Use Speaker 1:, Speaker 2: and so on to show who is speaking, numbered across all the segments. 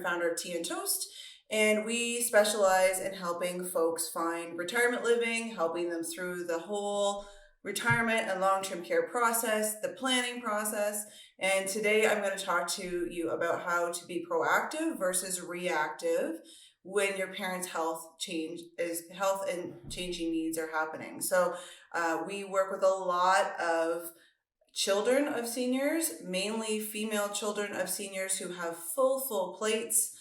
Speaker 1: founder of Tea and Toast, and we specialize in helping folks find retirement living, helping them through the whole retirement and long-term care process, the planning process. And today I'm going to talk to you about how to be proactive versus reactive when your parents' health and changing needs are happening. So we work with a lot of children of seniors, mainly female children of seniors who have full plates,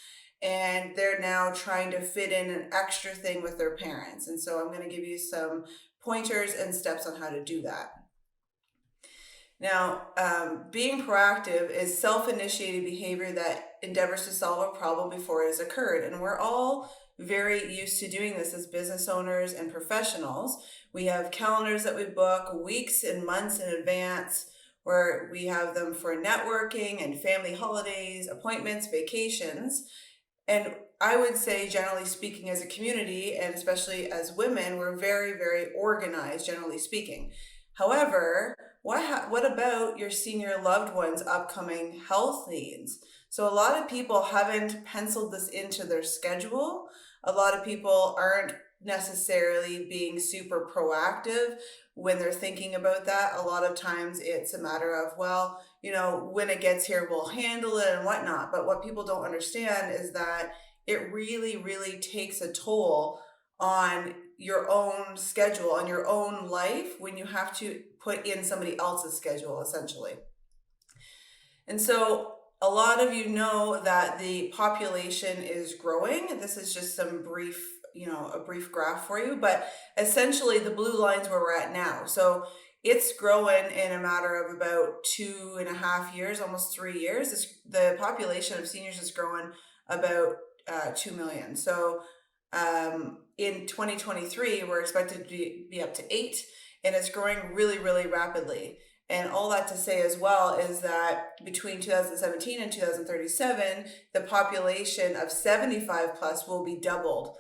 Speaker 1: and they're now trying to fit in an extra thing with their parents. And so I'm going to give you some pointers and steps on how to do that. Now, being proactive is self-initiated behavior that endeavors to solve a problem before it has occurred. And we're all very used to doing this as business owners and professionals. We have calendars that we book weeks and months in advance, where we have them for networking and family holidays, appointments, vacations. And I would say, generally speaking, as a community, and especially as women, we're very organized, generally speaking. However, what about your senior loved ones' upcoming health needs? So a lot of people haven't penciled this into their schedule. A lot of people aren't necessarily being super proactive when they're thinking about that. A lot of times it's a matter of, well, when it gets here, we'll handle it and whatnot. But what people don't understand is that it really takes a toll on your own schedule, on your own life, when you have to put in somebody else's schedule, essentially. And so a lot of you know that the population is growing. This is just some brief, a brief graph for you, but essentially the blue line's where we're at now. So it's growing in a matter of about 2.5 years, almost 3 years. The population of seniors is growing about 2 million. So in 2023, we're expected to be up to 8, and it's growing really rapidly. And all that to say as well is that between 2017 and 2037, the population of 75 plus will be doubled.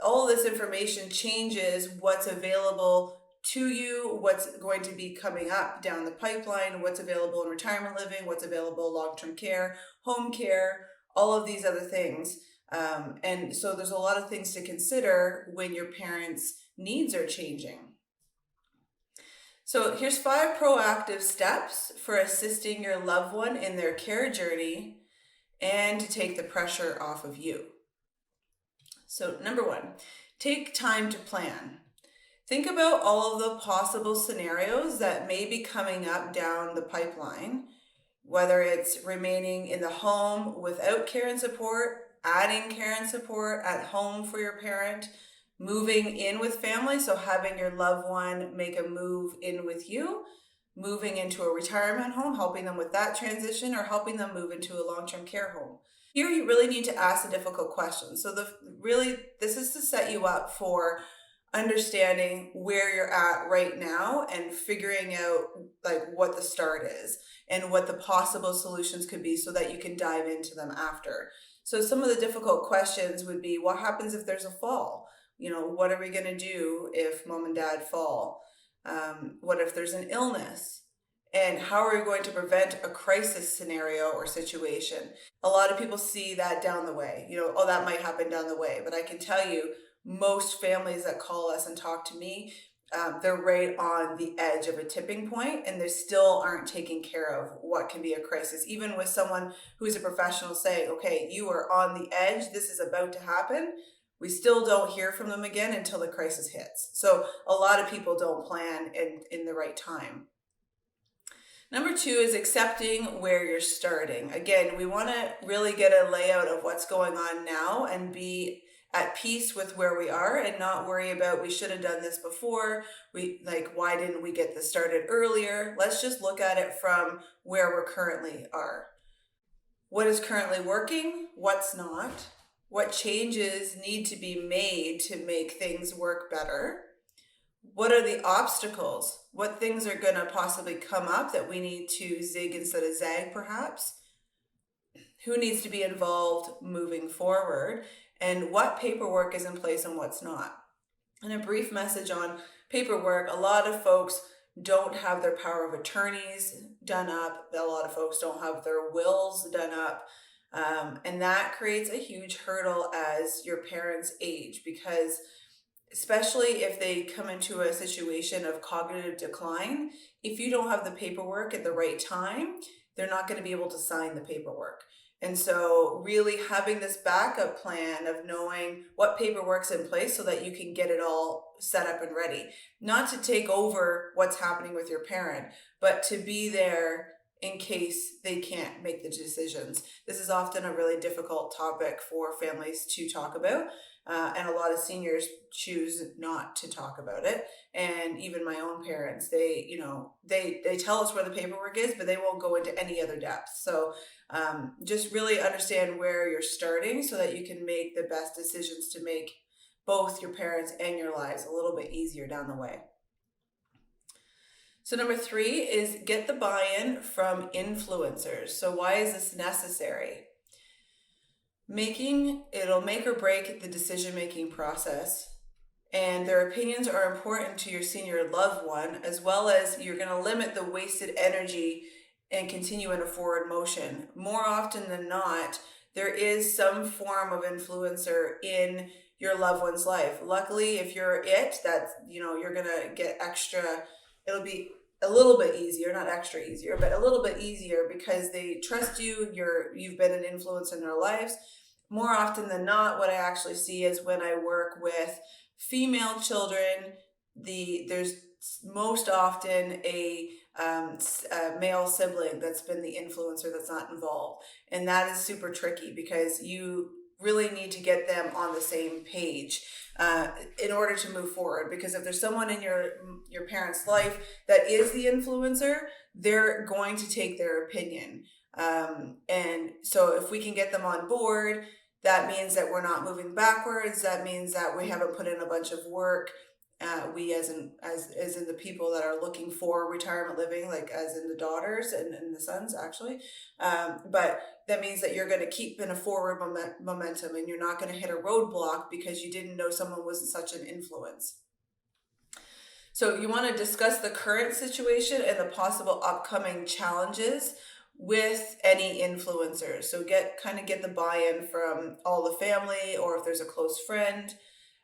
Speaker 1: All this information changes what's available to you, what's going to be coming up down the pipeline, what's available in retirement living, what's available long-term care, home care, all of these other things. And so there's a lot of things to consider when your parents' needs are changing. So here's 5 proactive steps for assisting your loved one in their care journey and to take the pressure off of you. So number 1, take time to plan. Think about all of the possible scenarios that may be coming up down the pipeline, whether it's remaining in the home without care and support, adding care and support at home for your parent, moving in with family, so having your loved one make a move in with you, moving into a retirement home, helping them with that transition, or helping them move into a long-term care home. Here you really need to ask the difficult questions. So this is to set you up for understanding where you're at right now and figuring out what the start is and what the possible solutions could be so that you can dive into them after. So some of the difficult questions would be, what happens if there's a fall? What are we going to do if mom and dad fall? What if there's an illness? And how are we going to prevent a crisis scenario or situation? A lot of people see that down the way, that might happen down the way. But I can tell you, most families that call us and talk to me, they're right on the edge of a tipping point, and they still aren't taking care of what can be a crisis. Even with someone who's a professional saying, okay, you are on the edge, this is about to happen, we still don't hear from them again until the crisis hits. So a lot of people don't plan in the right time. Number 2 is accepting where you're starting. Again, we want to really get a layout of what's going on now and be at peace with where we are and not worry about, we should have done this before. Why didn't we get this started earlier? Let's just look at it from where we currently are. What is currently working? What's not? What changes need to be made to make things work better? What are the obstacles? What things are going to possibly come up that we need to zig instead of zag, perhaps? Who needs to be involved moving forward? And what paperwork is in place and what's not? And a brief message on paperwork: a lot of folks don't have their power of attorneys done up. A lot of folks don't have their wills done up. And that creates a huge hurdle as your parents age, because especially if they come into a situation of cognitive decline, if you don't have the paperwork at the right time, they're not going to be able to sign the paperwork. And so, really having this backup plan of knowing what paperwork's in place so that you can get it all set up and ready, not to take over what's happening with your parent, but to be there in case they can't make the decisions. This is often a really difficult topic for families to talk about, and a lot of seniors choose not to talk about it. And even my own parents, they tell us where the paperwork is, but they won't go into any other depth. So just really understand where you're starting so that you can make the best decisions to make both your parents and your lives a little bit easier down the way. So number 3 is get the buy-in from influencers. So why is this necessary? It'll make or break the decision-making process, and their opinions are important to your senior loved one, as well as you're going to limit the wasted energy and continue in a forward motion. More often than not, there is some form of influencer in your loved one's life. Luckily, if you're you're going to get extra, it'll be a little bit easier, not extra easier, but a little bit easier because they trust you, you've been an influence in their lives. More often than not, what I actually see is when I work with female children, there's most often a male sibling that's been the influencer that's not involved. And that is super tricky because you really need to get them on the same page in order to move forward. Because if there's someone in your parents' life that is the influencer, they're going to take their opinion. And so if we can get them on board, that means that we're not moving backwards. That means that we haven't put in a bunch of work. We as in the people that are looking for retirement living, like as in the daughters and the sons actually. But that means that you're going to keep in a forward momentum, and you're not going to hit a roadblock because you didn't know someone was such an influence. So you want to discuss the current situation and the possible upcoming challenges with any influencers. So get the buy-in from all the family, or if there's a close friend.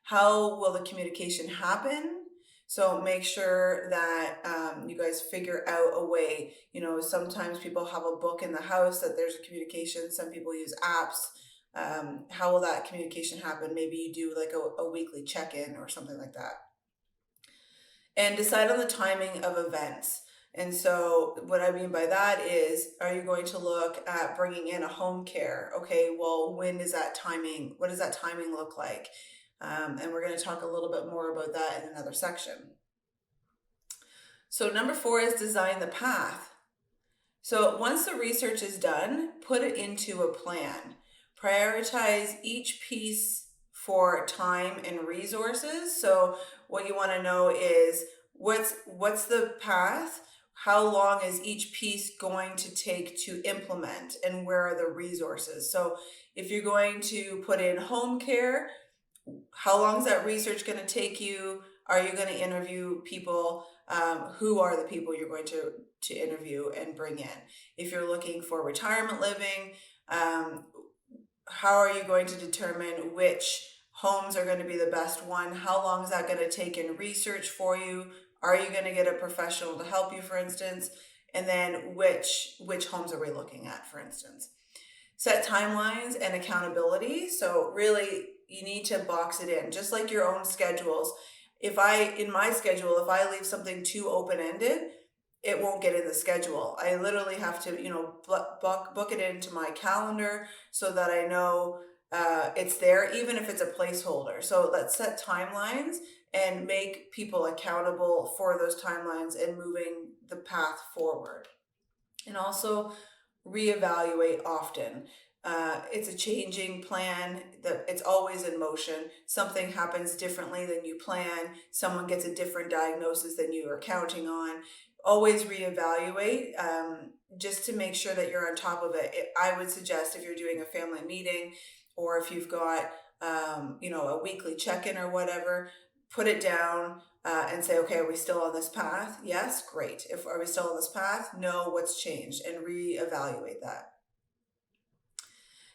Speaker 1: How will the communication happen? So make sure that you guys figure out a way. Sometimes people have a book in the house that there's a communication. Some people use apps. How will that communication happen? Maybe you do like a weekly check-in or something like that. And decide on the timing of events. And so what I mean by that is, are you going to look at bringing in a home care? Okay, well, when is that timing? What does that timing look like? And we're going to talk a little bit more about that in another section. So number 4 is design the path. So once the research is done, put it into a plan. Prioritize each piece for time and resources. So what you want to know is what's the path? How long is each piece going to take to implement, and where are the resources? So if you're going to put in home care, how long is that research going to take you? Are you going to interview people? Who are the people you're going to interview and bring in? If you're looking for retirement living, how are you going to determine which homes are going to be the best one? How long is that going to take in research for you? Are you going to get a professional to help you, for instance? And then which homes are we looking at, for instance? Set timelines and accountability. So really, you need to box it in, just like your own schedules. In my schedule, if I leave something too open-ended, it won't get in the schedule. I literally have to, book it into my calendar so that I know it's there, even if it's a placeholder. So let's set timelines and make people accountable for those timelines and moving the path forward. And also reevaluate often. It's a changing plan, that it's always in motion. Something happens differently than you plan. Someone gets a different diagnosis than you were counting on. Always reevaluate, just to make sure that you're on top of it. I would suggest, if you're doing a family meeting, or if you've got a weekly check-in or whatever, put it down and say, okay, are we still on this path? Yes, great. Are we still on this path? No, what's changed? And reevaluate that.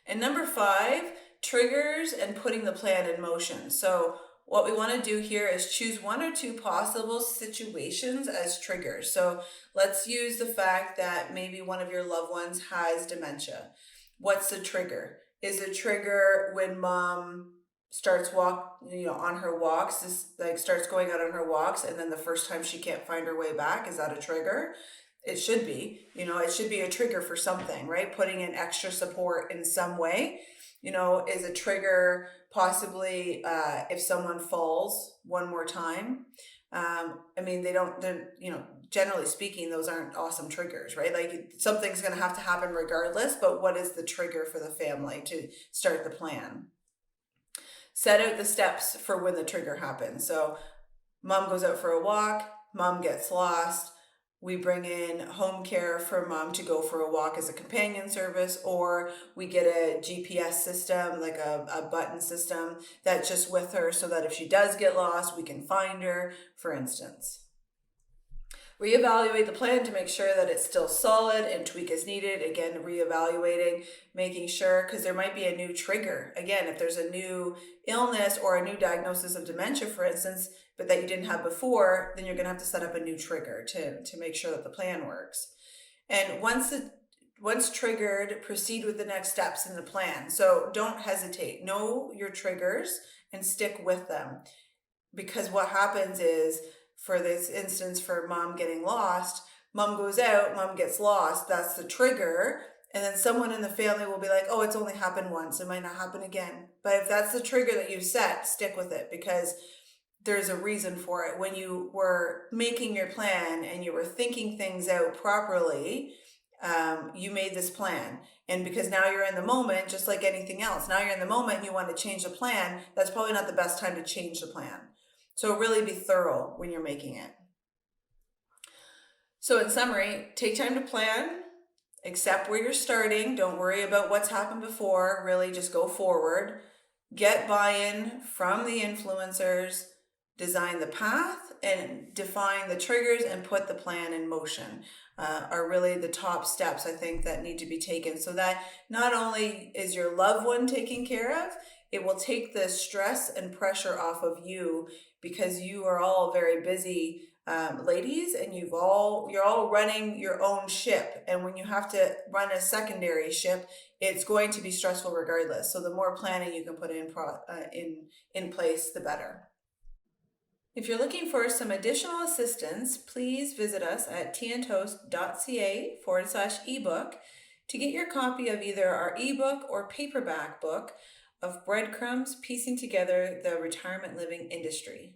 Speaker 1: And number 5, triggers and putting the plan in motion. So what we want to do here is choose 1 or 2 possible situations as triggers. So let's use the fact that maybe one of your loved ones has dementia. What's the trigger? Is the trigger when mom starts on her walks, starts going out on her walks, and then the first time she can't find her way back? Is that a trigger? It should be. It should be a trigger for something, right? Putting in extra support in some way, is a trigger possibly if someone falls one more time. Generally speaking, those aren't awesome triggers, right? Like something's going to happen regardless, but what is the trigger for the family to start the plan? Set out the steps for when the trigger happens. So mom goes out for a walk, mom gets lost. We bring in home care for mom to go for a walk as a companion service, or we get a GPS system, like a button system that's just with her so that if she does get lost, we can find her, for instance. Reevaluate the plan to make sure that it's still solid and tweak as needed. Again, reevaluating, making sure, because there might be a new trigger. Again, if there's a new illness or a new diagnosis of dementia, for instance, but that you didn't have before, then you're going to have to set up a new trigger to make sure that the plan works. And once triggered, proceed with the next steps in the plan. So don't hesitate. Know your triggers and stick with them. Because what happens is, for this instance, for mom getting lost, mom goes out, mom gets lost, that's the trigger. And then someone in the family will be like, oh, it's only happened once, it might not happen again. But if that's the trigger that you set, stick with it, because there's a reason for it. When you were making your plan and you were thinking things out properly, you made this plan. And because now you're in the moment, just like anything else, now you're in the moment and you want to change the plan, that's probably not the best time to change the plan. So really be thorough when you're making it. So in summary, take time to plan, accept where you're starting, don't worry about what's happened before, really just go forward, get buy-in from the influencers, design the path and define the triggers and put the plan in motion are really the top steps, I think, that need to be taken, so that not only is your loved one taken care of, it will take the stress and pressure off of you, because you are all very busy ladies, and you're all running your own ship. And when you have to run a secondary ship, it's going to be stressful regardless. So the more planning you can put in place, the better. If you're looking for some additional assistance, please visit us at teaandtoast.ca/ebook to get your copy of either our ebook or paperback book of Breadcrumbs: Piecing Together the Retirement Living Industry.